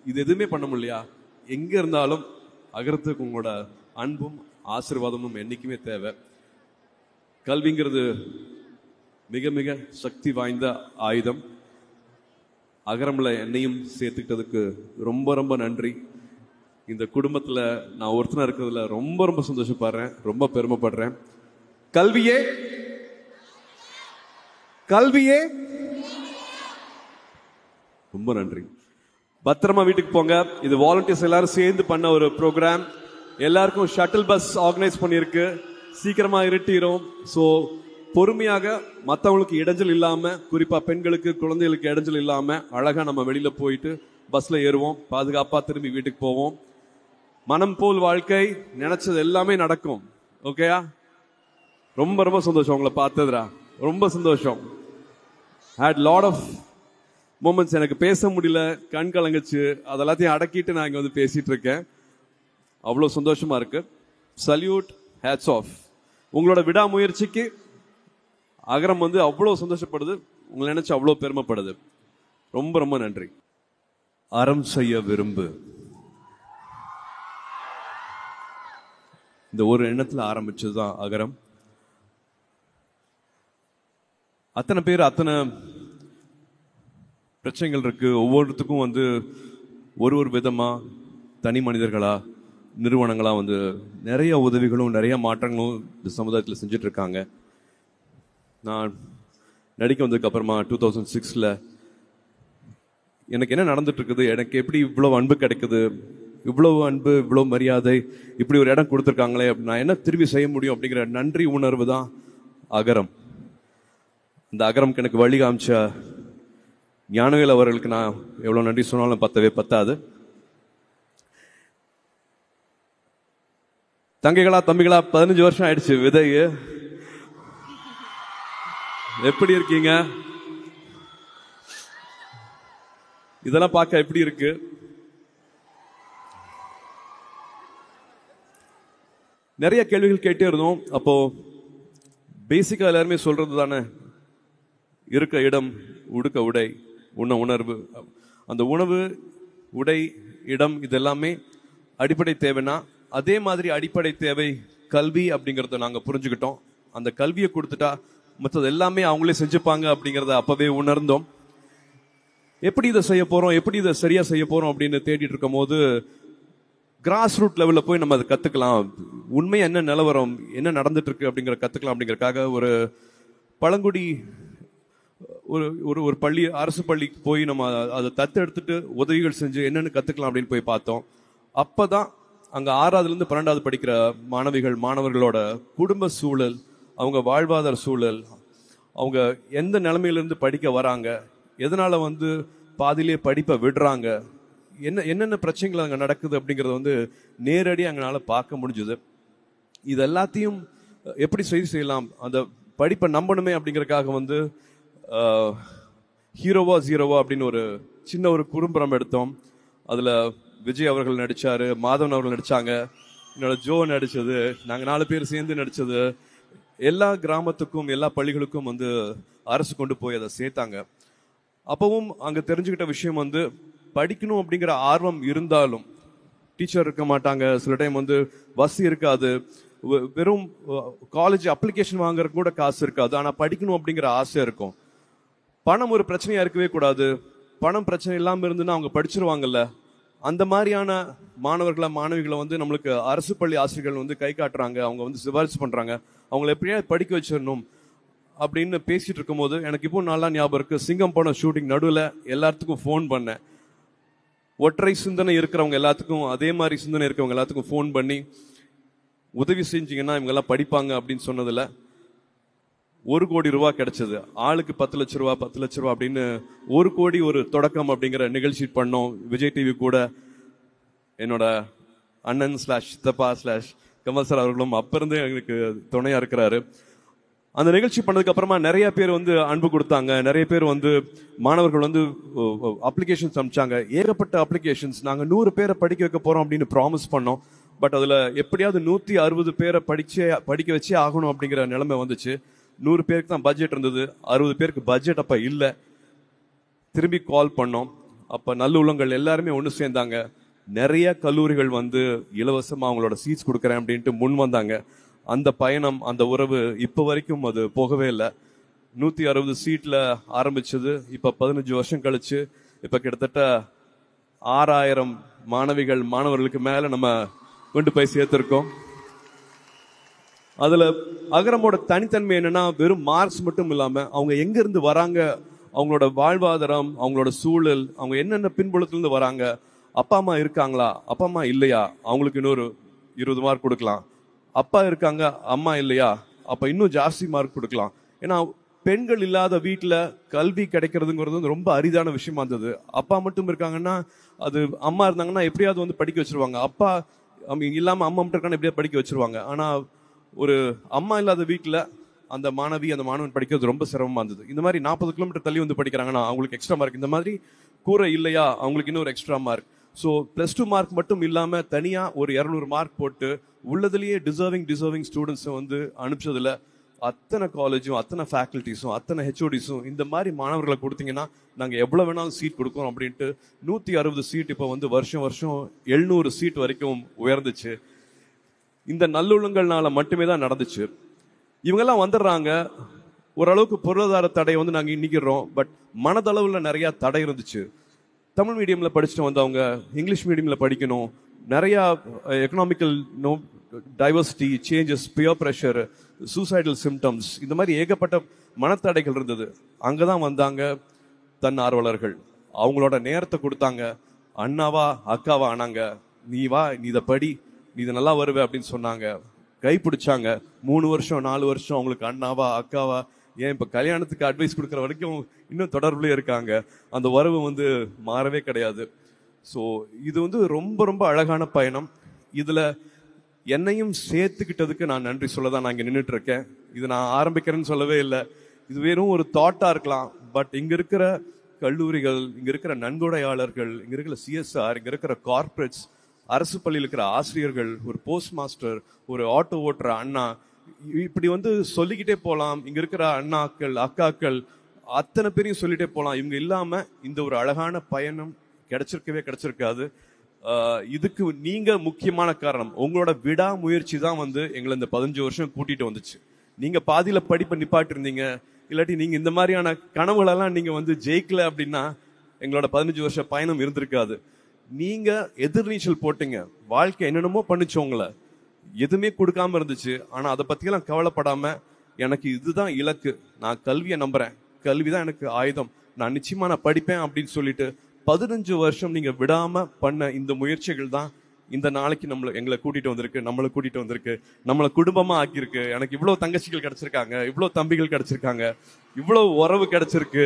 இது எதுவுமே பண்ண முடியலையா, எங்கே இருந்தாலும் அகரத்துக்கு உங்களோட அன்பும் ஆசீர்வாதமும் என்றைக்குமே தேவை. கல்விங்கிறது மிக மிக சக்தி வாய்ந்த ஆயுதம். அகரம்ல என்னையும் சேர்த்துக்கிட்டதுக்கு ரொம்ப ரொம்ப நன்றி. இந்த குடும்பத்தில் நான் ஒருத்தனா இருக்கிறதுல ரொம்ப ரொம்ப சந்தோஷப்படுறேன், ரொம்ப பெருமைப்படுறேன். கல்வியே கல்வியே. ரொம்ப நன்றி. பத்திரமா வீட்டுக்கு போங்க. இது வாலண்டியர்ஸ் எல்லாரும் சேர்ந்து பண்ண ஒரு ப்ரோக்ராம். எல்லாருக்கும் ஷட்டில் பஸ் ஆர்கனைஸ் பண்ணியிருக்கு. சீக்கிரமா இருட்டிரும். ஸோ பொறுமையாக, மற்றவங்களுக்கு இடைஞ்சல் இல்லாம, குறிப்பா பெண்களுக்கு குழந்தைகளுக்கு இடைஞ்சல் இல்லாம அழகா நம்ம வெளியில போயிட்டு பஸ்ல ஏறுவோம், பாதுகாப்பா திரும்பி வீட்டுக்கு போவோம். மனம் போல் வாழ்க்கை, நினைச்சது எல்லாமே நடக்கும். ஓகேயா? ரொம்ப ரொம்ப சந்தோஷம் உங்களை பார்த்ததுரா, ரொம்ப சந்தோஷம். Had lot of moments. எனக்கு பேச முடியல, கண் கலங்குச்சு, அதெல்லாத்தையும் அடக்கிட்டு நான் இங்க வந்து பேசிட்டு இருக்கேன். அவ்வளோ சந்தோஷமா இருக்கு. Salute, hats off. உங்களோட விடாமுயற்சிக்கு அகரம் வந்து அவ்வளோ சந்தோஷப்படுது, உங்களை நினைச்சு அவ்வளோ பெருமைப்படுது. ரொம்ப ரொம்ப நன்றி. அறம் செய்ய விரும்பு, இந்த ஒரு எண்ணத்தில் ஆரம்பிச்சதுதான் அகரம். அத்தனை பேர், அத்தனை பிரச்சனைகள் இருக்கு. ஒவ்வொருத்துக்கும் வந்து ஒரு ஒரு விதமா தனி மனிதர்களா, நிறுவனங்களா வந்து நிறைய உதவிகளும் நிறைய மாற்றங்களும் இந்த சமுதாயத்தில் செஞ்சுட்டு இருக்காங்க. நான் நடிக்க வந்ததுக்கு அப்புறமா 2006 எனக்கு என்ன நடந்துட்டு இருக்குது, எனக்கு எப்படி இவ்வளவு அன்பு கிடைக்குது, இவ்வளவு அன்பு, இவ்வளவு மரியாதை, இப்படி ஒரு இடம் கொடுத்துருக்காங்களே, நான் என்ன திரும்பி செய்ய முடியும் அப்படிங்கிற நன்றி உணர்வு தான் அகரம். இந்த அகரம்க்கு எனக்கு வழி காமிச்ச ஞானவேல் அவர்களுக்கு நான் எவ்வளவு நன்றி சொன்னாலும் பத்தவே பத்தாது. தங்கைகளா தம்பிகளா, 15 வருஷம் ஆயிடுச்சு விதை. எப்படி இருக்கீங்க? இதெல்லாம் பார்க்க எப்படி இருக்கு? நிறைய கேள்விகள் கேட்டே இருந்தோம். அப்போ பேசிக்கா எல்லாருமே சொல்றது தானே, இருக்க இடம், உடுக்க உடை, உண்ண உணர்வு. அந்த உணவு, உடை, இடம் இதெல்லாமே அடிப்படை தேவைன்னா, அதே மாதிரி அடிப்படை தேவை கல்வி அப்படிங்கறத நாங்க புரிஞ்சுக்கிட்டோம். அந்த கல்வியை கொடுத்துட்டா மற்றது எல்லாமே அவங்களே செஞ்சுப்பாங்க அப்படிங்கறத அப்பவே உணர்ந்தோம். எப்படி இதை செய்ய போறோம், எப்படி இதை சரியா செய்ய போறோம் அப்படின்னு தேடிட்டு இருக்கும் போது, கிராஸ் ரூட் லெவல்ல போய் நம்ம அதை கத்துக்கலாம், உண்மையா என்ன நிலவரம், என்ன நடந்துட்டு இருக்கு அப்படிங்கிற கத்துக்கலாம் அப்படிங்கறதுக்காக ஒரு பழங்குடி ஒரு பள்ளி, அரசு பள்ளிக்கு போய் நம்ம அதை தத்தெடுத்துட்டு உதவிகள் செஞ்சு என்னன்னு கத்துக்கலாம் அப்படின்னு போய் பார்த்தோம். அப்பதான் அங்க 6ஆவதுல இருந்து 12ஆவது படிக்கிற மாணவர்களோட குடும்ப சூழல், அவங்க வாழ்வாதார சூழல், அவங்க எந்த நிலைமையிலிருந்து படிக்க வராங்க, எதனால வந்து பாதியிலே படிப்பை விடுறாங்க, என்னென்ன பிரச்சனைகள் அங்கே நடக்குது அப்படிங்கறத வந்து நேரடியாக அங்கனால பார்க்க முடிஞ்சுது. இது எல்லாத்தையும் எப்படி செய்யலாம், அந்த படிப்பை நம்பணுமே அப்படிங்கறதுக்காக வந்து ஹீரோவா ஜீரோவா அப்படின்னு ஒரு சின்ன ஒரு குறும்படம் எடுத்தோம். அதுல விஜய் அவர்கள் நடிச்சாரு, மாதவன் அவர்கள் நடிச்சாங்க, என்னோட ஜோ நடிச்சது, நாங்க 4 பேர் சேர்ந்து நடிச்சது. எல்லா கிராமத்துக்கும் எல்லா பள்ளிகளுக்கும் வந்து அரசு கொண்டு போய் அதை சேர்த்தாங்க. அப்பவும் அங்க தெரிஞ்சுக்கிட்ட விஷயம் வந்து, படிக்கணும் அப்படிங்கிற ஆர்வம் இருந்தாலும் டீச்சர் இருக்க மாட்டாங்க, சில டைம் வந்து பஸ் இருக்காது, வெறும் காலேஜ் அப்ளிகேஷன் வாங்குறதுக்கு கூட காசு இருக்காது, ஆனா படிக்கணும் அப்படிங்கிற ஆசை இருக்கும். பணம் ஒரு பிரச்சனையா இருக்கவே கூடாது, பணம் பிரச்சனை இல்லாம இருந்துன்னா அவங்க படிச்சிருவாங்கல்ல. அந்த மாதிரியான மாணவர்களை மாணவிகளை வந்து நம்மளுக்கு அரசு பள்ளி ஆசிரியர்கள் வந்து கை காட்டுறாங்க, அவங்க வந்து சிபாரிசு பண்றாங்க, அவங்களை எப்படியா படிக்க வச்சிடணும் அப்படின்னு பேசிட்டு இருக்கும் போது எனக்கு இப்போ நல்லா ஞாபகம் இருக்கு. சிங்கம் படம் ஷூட்டிங் நடுவில் எல்லாத்துக்கும் ஃபோன் பண்ணேன். ஒற்றை சிந்தனை இருக்கிறவங்க எல்லாத்துக்கும், அதே மாதிரி சிந்தனை இருக்கிறவங்க எல்லாத்துக்கும் ஃபோன் பண்ணி உதவி செஞ்சீங்கன்னா இவங்க எல்லாம் படிப்பாங்க அப்படின்னு சொன்னதுல 1 கோடி ரூபாய் கிடைச்சது. ஆளுக்கு 10 லட்ச ரூபா 10 லட்ச ரூபா அப்படின்னு 1 கோடி ஒரு தொடக்கம் அப்படிங்கிற நிகழ்ச்சி பண்ணோம். விஜய் டிவி கூட என்னோட அண்ணன் / சித்தப்பா / கமல் சார் அவர்களும் அப்ப இருந்து எங்களுக்கு துணையா இருக்கிறாரு. அந்த நிகழ்ச்சி பண்ணதுக்கு அப்புறமா நிறைய பேர் வந்து அன்பு கொடுத்தாங்க. நிறைய பேர் வந்து மாணவர்கள் வந்து அப்ளிகேஷன்ஸ் அனுப்பிச்சாங்க. ஏகப்பட்ட அப்ளிகேஷன்ஸ். நாங்க 100 பேரை படிக்க வைக்க போறோம் அப்படின்னு ப்ராமிஸ் பண்ணோம். பட் அதுல எப்படியாவது 160 பேரை படிக்க வச்சே ஆகணும் அப்படிங்கிற நிலைமை வந்துச்சு. 100 பேருக்கு தான் பட்ஜெட் இருந்தது. 60 பேருக்கு பட்ஜெட் அப்ப இல்ல. திரும்பி கால் பண்ணோம். அப்ப நல்லுள்ளங்கள் எல்லாருமே ஒண்ணு சேர்ந்தாங்க. நிறைய கல்லூரிகள் வந்து இலவசமா அவங்களோட சீட்ஸ் கொடுக்கறேன் அப்படின்ட்டு முன் வந்தாங்க. அந்த பயணம், அந்த உறவு இப்ப வரைக்கும் அது போகவே இல்லை. 160 சீட்ல ஆரம்பிச்சது இப்ப 15 வருஷம் கழிச்சு இப்ப கிட்டத்தட்ட 6000 மாணவர்களுக்கு மேல நம்ம கொண்டு போய் சேர்த்திருக்கோம். அதுல அகரமோட தனித்தன்மை என்னன்னா, வெறும் மார்க்ஸ் மட்டும் இல்லாம அவங்க எங்க இருந்து வராங்க, அவங்களோட வாழ்வாதாரம், அவங்களோட சூழல், அவங்க என்னென்ன பின்புலத்துல இருந்து வராங்க, அப்பா அம்மா இருக்காங்களா, அப்பா அம்மா இல்லையா, அவங்களுக்கு இன்னொரு 20 மார்க் கொடுக்கலாம். அப்பா இருக்காங்க, அம்மா இல்லையா, அப்ப இன்னும் ஜாஸ்தி மார்க் கொடுக்கலாம். ஏன்னா பெண்கள் இல்லாத வீட்டுல கல்வி கிடைக்கிறதுங்கிறது ரொம்ப அரிதான விஷயமா இருந்தது. அப்பா மட்டும் இருக்காங்கன்னா, அது அம்மா இருந்தாங்கன்னா எப்படியாவது வந்து படிக்க வச்சிருவாங்க. அப்பா இல்லாம அம்மா மட்டும் இருக்காங்கன்னா எப்படியாவது படிக்க வச்சிருவாங்க. ஆனா ஒரு அம்மா இல்லாத வீட்டுல அந்த மாணவன் படிக்கிறது ரொம்ப சிரமமா இருந்தது. இந்த மாதிரி 40 கிலோமீட்டர் தள்ளி வந்து படிக்கிறாங்கன்னா அவங்களுக்கு எக்ஸ்ட்ரா மார்க். இந்த மாதிரி கூரை இல்லையா, அவங்களுக்கு இன்னொரு எக்ஸ்ட்ரா மார்க். ஸோ +2 மார்க் மட்டும் இல்லாம தனியா ஒரு 200 மார்க் போட்டு உள்ளதுலயே டிசர்விங் ஸ்டூடெண்ட்ஸை வந்து அனுப்பிச்சதுல அத்தனை காலேஜும், அத்தனை ஃபேக்கல்டிஸும், அத்தனை ஹெச்ஓடிஸும் இந்த மாதிரி மாணவர்களை கொடுத்தீங்கன்னா நாங்க எவ்வளவு வேணாலும் சீட் கொடுக்கோம் அப்படின்ட்டு 160 சீட் இப்போ வந்து வருஷம் 700 சீட் வரைக்கும் உயர்ந்துச்சு. இந்த நல்லுள்ளங்கள்னால மட்டுமே தான் நடந்துச்சு. இவங்கெல்லாம் வந்துடுறாங்க. ஓரளவுக்கு பொருளாதார தடை வந்து நாங்க இன்னிக்கிறோம். பட் மனதளவுல நிறைய தடை இருந்துச்சு. தமிழ் மீடியம்ல படிச்சுட்டு வந்தவங்க இங்கிலீஷ் மீடியம்ல படிக்கணும். நிறைய economical diversity, changes, peer pressure, suicidal symptoms, இந்த மாதிரி ஏகப்பட்ட மனத்தடைகள் இருந்தது. அங்கதான் வந்தாங்க தன்னார்வலர்கள். அவங்களோட நேரத்தை கொடுத்தாங்க. அண்ணாவா அக்காவா ஆனாங்க. நீ வா, நீ இதை படி, நீ இதை நல்லா வருவே அப்படின்னு சொன்னாங்க. கை பிடிச்சாங்க. 3 வருஷம் 4 வருஷம் அவங்களுக்கு அண்ணாவா அக்காவா, ஏன் இப்ப கல்யாணத்துக்கு அட்வைஸ் கொடுக்குற வரைக்கும் இன்னும் தொடர்புலயே இருக்காங்க. அந்த உறவு வந்து மாறவே கிடையாது. ஸோ இது வந்து ரொம்ப ரொம்ப அழகான பயணம். இதுல என்னையும் சேர்த்துக்கிட்டதுக்கு நான் நன்றி சொல்லதான் நான் இங்க நின்றுட்டு இருக்கேன். இது நான் ஆரம்பிக்கிறேன்னு சொல்லவே இல்லை. இது வெறும் ஒரு தாட்டா இருக்கலாம். பட் இங்க இருக்கிற கல்லூரிகள், இங்க இருக்கிற நன்கொடையாளர்கள், இங்க இருக்கிற CSR, இங்க இருக்கிற கார்பரேட்ஸ், அரசு பள்ளியில் இருக்கிற ஆசிரியர்கள், ஒரு போஸ்ட் மாஸ்டர், ஒரு ஆட்டோ ஓட்டுற அண்ணா, இப்படி வந்து சொல்லிக்கிட்டே போலாம். இங்க இருக்கிற அண்ணாக்கள், அக்காக்கள், அத்தனை பேரையும் சொல்லிட்டே போலாம். இவங்க இல்லாம இந்த ஒரு அழகான பயணம் கிடைச்சிருக்காது. இதுக்கு நீங்க முக்கியமான காரணம். உங்களோட விடாமுயற்சி தான் வந்து எங்களை இந்த 15 வருஷம் கூட்டிட்டு வந்துச்சு. நீங்க பாதியில படிப்பை நிப்பாட்டி இருந்தீங்க, இல்லாட்டி நீங்க இந்த மாதிரியான கனவுகளெல்லாம் நீங்க வந்து ஜெயிக்கல அப்படின்னா எங்களோட 15 வருஷ பயணம் இருந்திருக்காது. நீங்க எதிர்நீச்சல் போட்டீங்க. வாழ்க்கை என்னென்னமோ பண்ணிச்சு, உங்களை எதுவுமே கொடுக்காம இருந்துச்சு. ஆனா அதை பத்தியெல்லாம் கவலைப்படாம, எனக்கு இதுதான் இலக்கு, நான் கல்வியை நம்புறேன், கல்விதான் எனக்கு ஆயுதம், நான் நிச்சயமா நான் படிப்பேன் அப்படின்னு சொல்லிட்டு 15 வருஷம் நீங்க விடாம பண்ண இந்த முயற்சிகள் தான் இந்த நாளைக்கு எங்களை கூட்டிட்டு வந்திருக்கு, நம்மளை கூட்டிட்டு வந்திருக்கு, நம்மளை குடும்பமா ஆக்கியிருக்கு. எனக்கு இவ்வளவு தங்கச்சிகள் கிடைச்சிருக்காங்க, இவ்வளவு தம்பிகள் கிடைச்சிருக்காங்க, இவ்வளவு உறவு கிடைச்சிருக்கு.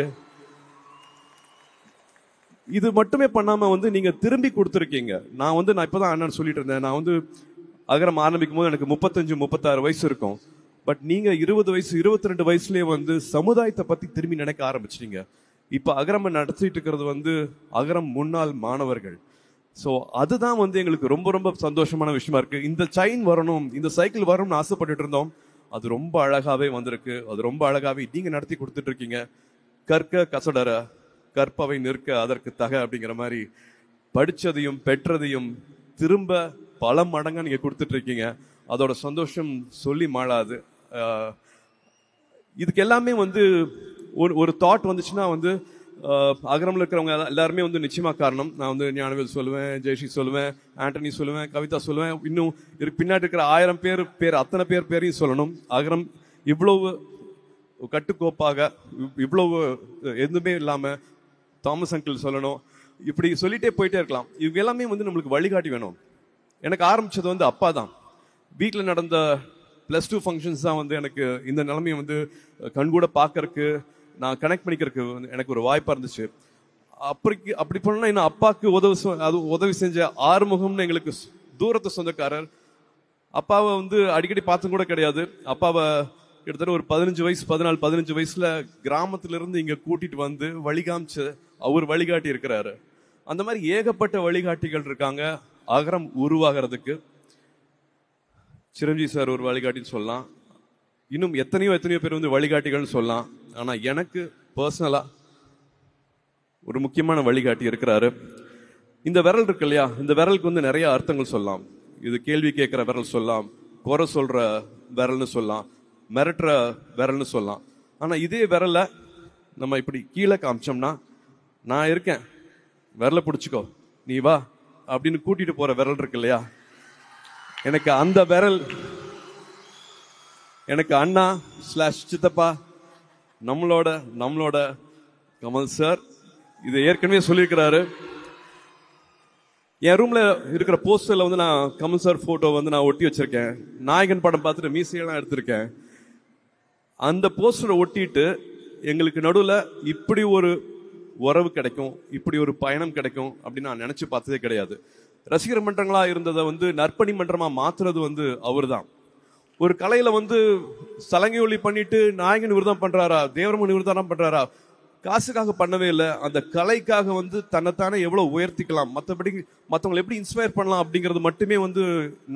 இது மட்டுமே பண்ணாம வந்து நீங்க திரும்பி கொடுத்துருக்கீங்க. நான் இப்பதான் அண்ணன் சொல்லிட்டு இருந்தேன், நான் வந்து அகரம் ஆரம்பிக்கும் போது எனக்கு 35-36 வயசு இருக்கும். பட் நீங்க 20 வயசு 22 வயசுலயே வந்து சமுதாயத்தை பத்தி திரும்பி நினைக்க ஆரம்பிச்சிட்டீங்க. இப்ப அகரம் நடத்திட்டு இருக்கிறது வந்து அகரம் முன்னாள் மாணவர்கள். சோ அதுதான் வந்து எங்களுக்கு ரொம்ப ரொம்ப சந்தோஷமான விஷயமா இருக்கு. இந்த செயின் வரணும், இந்த சைக்கிள் வரணும்னு ஆசைப்பட்டுட்டு இருந்தோம். அது ரொம்ப அழகாவே வந்திருக்கு. அது ரொம்ப அழகாவே நீங்க நடத்தி கொடுத்துட்டு இருக்கீங்க. கற்க கசடர, கற்பவை நிற்க அதற்கு தக அப்படிங்கிற மாதிரி படிச்சதையும் பெற்றதையும் திரும்ப பல மடங்கா நீங்க கொடுத்துட்டு இருக்கீங்க. அதோட சந்தோஷம் சொல்லி மாளாது. இதுக்கு எல்லாமே வந்து ஒரு தாட் வந்துச்சுன்னா வந்து அகரம்ல இருக்கிறவங்க எல்லாருமே வந்து நிச்சயமா காரணம். நான் வந்து ஞானவேல் சொல்லுவேன், ஜெயஸ்ரீ சொல்லுவேன், ஆண்டனி சொல்லுவேன், கவிதா சொல்லுவேன், இன்னும் பின்னாடி இருக்கிற 1000 பேர் அத்தனை பேரையும் சொல்லணும். அகரம் இவ்வளவு கட்டுக்கோப்பாக, இவ்வளவு எதுவுமே இல்லாம தாமஸ் அங்கிள் சொல்லணும். இப்படி சொல்லிட்டே போயிட்டே இருக்கலாம். இவங்க எல்லாமே வந்து நம்மளுக்கு வழிகாட்டி வேணும். எனக்கு ஆரம்பிச்சது வந்து அப்பா தான். வீட்டில் நடந்த +2 ஃபங்க்ஷன்ஸ் தான் வந்து எனக்கு இந்த நிலைமையை வந்து கண்கூட பார்க்கறதுக்கு, நான் கனெக்ட் பண்ணிக்கிறதுக்கு எனக்கு ஒரு வாய்ப்பா இருந்துச்சு. அப்படி பண்ணா இன்னும் அப்பாவுக்கு உதவி செஞ்ச ஆறுமுகம்னு எங்களுக்கு தூரத்து சொந்தக்காரர், அப்பாவை வந்து அடிக்கடி பார்த்தும் கூட கிடையாது. அப்பாவை கிட்டத்தட்ட ஒரு 15 வயசுல கிராமத்துல இருந்து இங்க கூட்டிட்டு வந்து வழிகாமிச்சு அவர் வழிகாட்டி இருக்கிறாரு. அந்த மாதிரி ஏகப்பட்ட வழிகாட்டிகள் இருக்காங்க அகரம் உருவாகிறதுக்கு. சிரஞ்சீவி சார் ஒரு வழிகாட்டின்னு சொல்லலாம். இன்னும் எத்தனையோ பேர் வந்து வழிகாட்டிகள்னு சொல்லலாம். ஆனா எனக்கு பர்சனலா ஒரு முக்கியமான வழிகாட்டி இருக்கிறாரு. இந்த விரல் இருக்கு இல்லையா, இந்த விரலுக்கு வந்து நிறைய அர்த்தங்கள் சொல்லலாம். இது கேள்வி கேட்கிற விரல் சொல்லலாம், குறை சொல்ற விரல்னு சொல்லலாம், மிரட்டுற விரல்னு சொல்லலாம். ஆனா இதே விரலை நம்ம இப்படி கீழே காமிச்சோம்னா, நான் இருக்கேன், விரலை பிடிச்சிக்கோ, நீ வா அப்படின்னு கூட்டிட்டு போற விரல் இருக்கு இல்லையா, எனக்கு அந்த விரல், எனக்கு அண்ணா / சித்தப்பா நம்மளோட கமல் சார் இதை ஏற்கனவே சொல்லியிருக்கிறாரு. என் ரூம்ல இருக்கிற போஸ்டர்ல வந்து நான் கமல் சார் போட்டோ வந்து நான் ஒட்டி வச்சிருக்கேன். நாயகன் படம் பார்த்துட்டு மீசையெல்லாம் எடுத்திருக்கேன். அந்த போஸ்டரை ஒட்டிட்டு எங்களுக்கு நடுவில் இப்படி ஒரு உறவு கிடைக்கும், இப்படி ஒரு பயணம் கிடைக்கும் அப்படின்னு நான் நினைச்சு பார்த்ததே கிடையாது. ரசிகர் மன்றங்களா இருந்ததை வந்து நற்பணி மன்றமா மாத்துறது வந்து அவரு தான். ஒரு கலையில வந்து சலங்கை ஒளி பண்ணிட்டு நாயகன் இவர் தான் பண்றாரா, தேவரமன் இவர் தான் பண்றாரா, காசுக்காக பண்ணவே இல்லை. அந்த கலைக்காக வந்து தன்னைத்தானே எவ்வளவு உயர்த்திக்கலாம், மற்றபடி மற்றவங்களை எப்படி இன்ஸ்பயர் பண்ணலாம் அப்படிங்கிறது மட்டுமே வந்து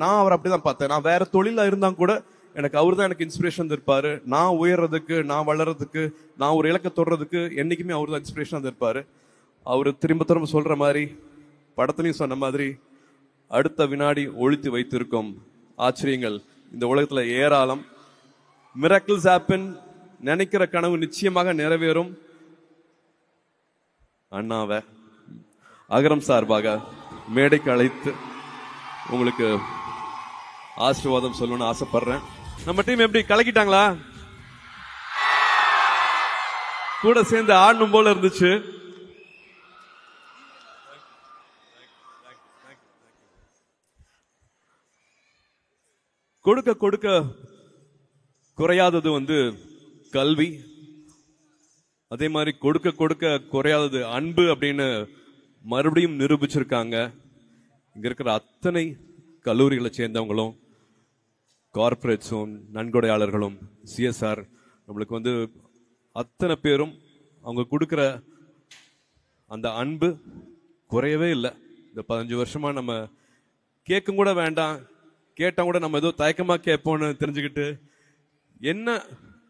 நான் அவர் அப்படிதான் பார்த்தேன். நான் வேற தொழிலா இருந்தா கூட எனக்கு அவர் தான் எனக்கு இன்ஸ்பிரேஷன் இருப்பாரு. நான் உயர்றதுக்கு, நான் வளர்றதுக்கு, நான் ஒரு இலக்கை தொடுறதுக்கு என்னைக்குமே அவர் தான் இன்ஸ்பிரேஷன் இருப்பாரு. அவரு திரும்ப சொல்ற மாதிரி, படத்துலையும் சொன்ன மாதிரி, அடுத்த வினாடி ஒழித்து வைத்திருக்கும் ஆச்சரியங்கள் இந்த உலகத்துல ஏராளம். Miracles happen. நினைக்கிற கனவு நிச்சயமாக நிறைவேறும். அண்ணாவை அகரம் சார்பாக மேடைக்கு அழைத்து உங்களுக்கு ஆசீர்வாதம் சொல்லணும்னு ஆசைப்படுறேன். நம்ம டீம் எப்படி கலக்கிட்டாங்களா? கூட சேர்ந்து ஆடணும் போல இருந்துச்சு. கொடுக்க கொடுக்க குறையாதது வந்து கல்வி, அதே மாதிரி கொடுக்க கொடுக்க குறையாதது அன்பு அப்படின்னு மறுபடியும் நிரூபிச்சிருக்காங்க. இங்க இருக்கிற அத்தனை கல்லூரிகளை சேர்ந்தவங்களும், கார்பரேட்ஸும், நன்கொடையாளர்களும், சிஎஸ்ஆர், நம்மளுக்கு வந்து அத்தனை பேரும் அவங்க கொடுக்கிற அந்த அன்பு குறையவே இல்லை. இந்த 15 வருஷமா நம்ம கேட்கும் கூட வேண்டாம், கேட்டா கூட நம்ம ஏதோ தயக்கமா கேட்போம்னு தெரிஞ்சுக்கிட்டு, என்ன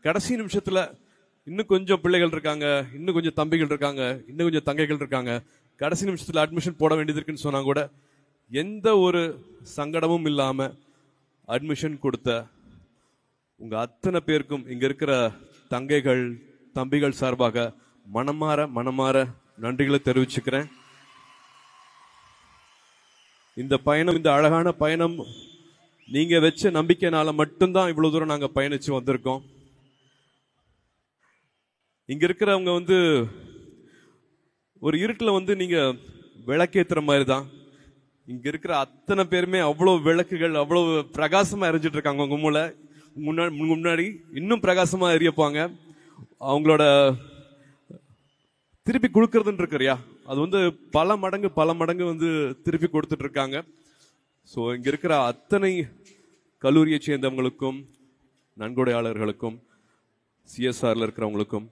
கடைசி நிமிஷத்துல இன்னும் கொஞ்சம் பிள்ளைகள் இருக்காங்க, இன்னும் கொஞ்சம் தம்பிகள் இருக்காங்க, இன்னும் கொஞ்சம் தங்கைகள் இருக்காங்க, கடைசி நிமிஷத்துல அட்மிஷன் போட வேண்டியது இருக்குன்னு சொன்னா கூட எந்த ஒரு சங்கடமும் இல்லாம அட்மிஷன் கொடுத்த உங்க அத்தனை பேருக்கும் இங்க இருக்கிற தங்கைகள் தம்பிகள் சார்பாக மனமாற நன்றிகளை தெரிவிச்சுக்கிறேன். இந்த பயணம், இந்த அழகான பயணம் நீங்க வச்ச நம்பிக்கைனால மட்டும்தான் இவ்வளவு தூரம் நாங்க பயணிச்சு வந்திருக்கோம். இங்க இருக்கிறவங்க வந்து ஒரு இருட்டுல வந்து நீங்க விளக்கேத்துற மாதிரி தான். இங்க இருக்கிற அத்தனை பேருமே அவ்வளவு விளக்குகள், அவ்வளவு பிரகாசமா எரிஞ்சிட்டு இருக்காங்க. உங்க முன்னாடி இன்னும் பிரகாசமா எரியப்பாங்க. அவங்களோட திருப்பி கொடுக்கறதுன்னு இருக்கிறியா, அது வந்து பல மடங்கு வந்து திருப்பி கொடுத்துட்டு இருக்காங்க. ஸோ இங்க இருக்கிற அத்தனை கல்லூரியை சேர்ந்தவங்களுக்கும், நன்கொடையாளர்களுக்கும், சிஎஸ்ஆர்ல இருக்கிறவங்களுக்கும்,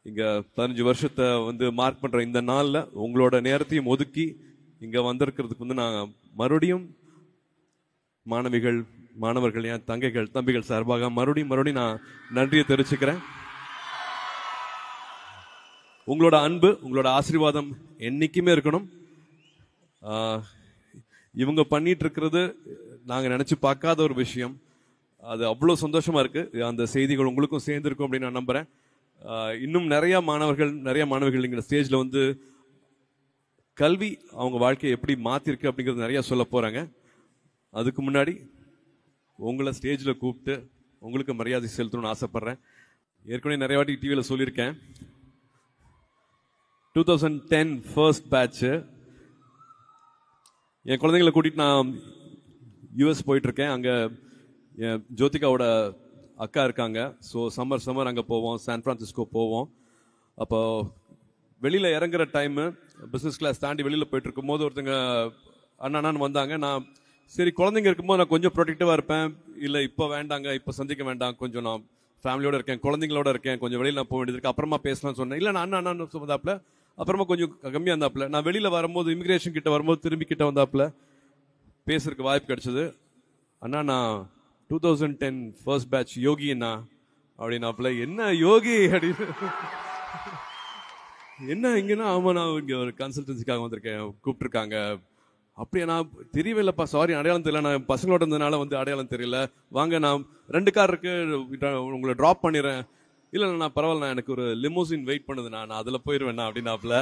இங்க 15 வருஷத்தை வந்து மார்க் பண்ற இந்த நாள்ல உங்களோட நேரத்தையும் ஒதுக்கி இங்க வந்திருக்கிறதுக்கு வந்து நான் மறுபடியும் மாணவர்கள், என் தங்கைகள் தம்பிகள் சார்பாக மறுபடியும் நான் நன்றியை தெரிவிச்சுக்கிறேன். உங்களோட அன்பு, உங்களோட ஆசீர்வாதம் என்னைக்குமே இருக்கணும். இவங்க பண்ணிட்டு இருக்கிறது நாங்க நினைச்சு பார்க்காத ஒரு விஷயம். அது அவ்வளவு சந்தோஷமா இருக்கு. அந்த செய்திகள் உங்களுக்கும் சேர்ந்திருக்கும் அப்படின்னு நான் நம்புறேன். இன்னும் நிறைய மாணவர்கள் இங்க ஸ்டேஜ்ல வந்து கல்வி அவங்க வாழ்க்கையை எப்படி மாத்திருக்கு அப்படிங்கிறது நிறைய சொல்ல போறாங்க. அதுக்கு முன்னாடி உங்களை ஸ்டேஜ்ல கூப்பிட்டு உங்களுக்கு மரியாதை செலுத்தணும்னு ஆசைப்படுறேன். ஏற்கனவே நிறைய வாட்டி டிவியில சொல்லியிருக்கேன். 2010 ஃபர்ஸ்ட் பேட்ச். என் குழந்தைங்களை கூட்டிட்டு நான் யூஎஸ் போயிட்டு இருக்கேன். அங்க என் ஜோதிகாவோட அக்கா இருக்காங்க. ஸோ சம்மர் அங்கே போவோம், சான் பிரான்சிஸ்கோ போவோம். அப்போ வெளியில இறங்குற டைம், பிசினஸ் கிளாஸ் தாண்டி வெளியில போயிட்டு இருக்கும் போது ஒருத்தங்க அண்ணான்னு வந்தாங்க. நான் சரி குழந்தைங்க இருக்கும்போது நான் கொஞ்சம் ப்ரொடெக்டிவா இருப்பேன். இல்ல இப்ப வேண்டாங்க, இப்ப சந்திக்க வேண்டாம், கொஞ்சம் நான் ஃபேமிலியோட இருக்கேன், குழந்தைங்களோட இருக்கேன், கொஞ்சம் வெளியில நான் போக வேண்டியது இருக்கு, அப்புறமா பேசலாம்னு சொன்னேன். இல்ல நான் அண்ணா சொன்னதாப்ல. அப்புறமா கொஞ்சம் கம்மியா இருந்தாப்ல. நான் வெளியில வரும்போது இமிகிரேஷன் கிட்ட வரும்போது திரும்பி கிட்ட வந்தாப்ல. பேசுறதுக்கு வாய்ப்பு கிடைச்சது. அண்ணா நான் 2010 ஃபர்ஸ்ட் பேட்ச் யோகி அண்ணா அப்படின்னாப்ல. என்ன யோகி அப்படின்னு. என்ன இங்கன்னா, ஆமா நான் இங்க ஒரு கன்சல்டன்சிக்காக வந்திருக்கேன், கூப்பிட்டுருக்காங்க. அப்படியே நான் தெரியவே இல்லப்பா, சாரி அடையாளம் தெரியல, நான் பசங்களோட இருந்ததுனால வந்து அடையாளம் தெரியல, வாங்க நான் 2 கார் இருக்கு உங்களை டிராப் பண்ணிடுறேன். இல்ல நான் பரவாயில்ல, எனக்கு ஒரு லிமோசின் வெயிட் பண்ணுதுண்ணா, நான் அதுல போயிருவேண்ணா அப்படின்னாப்ல.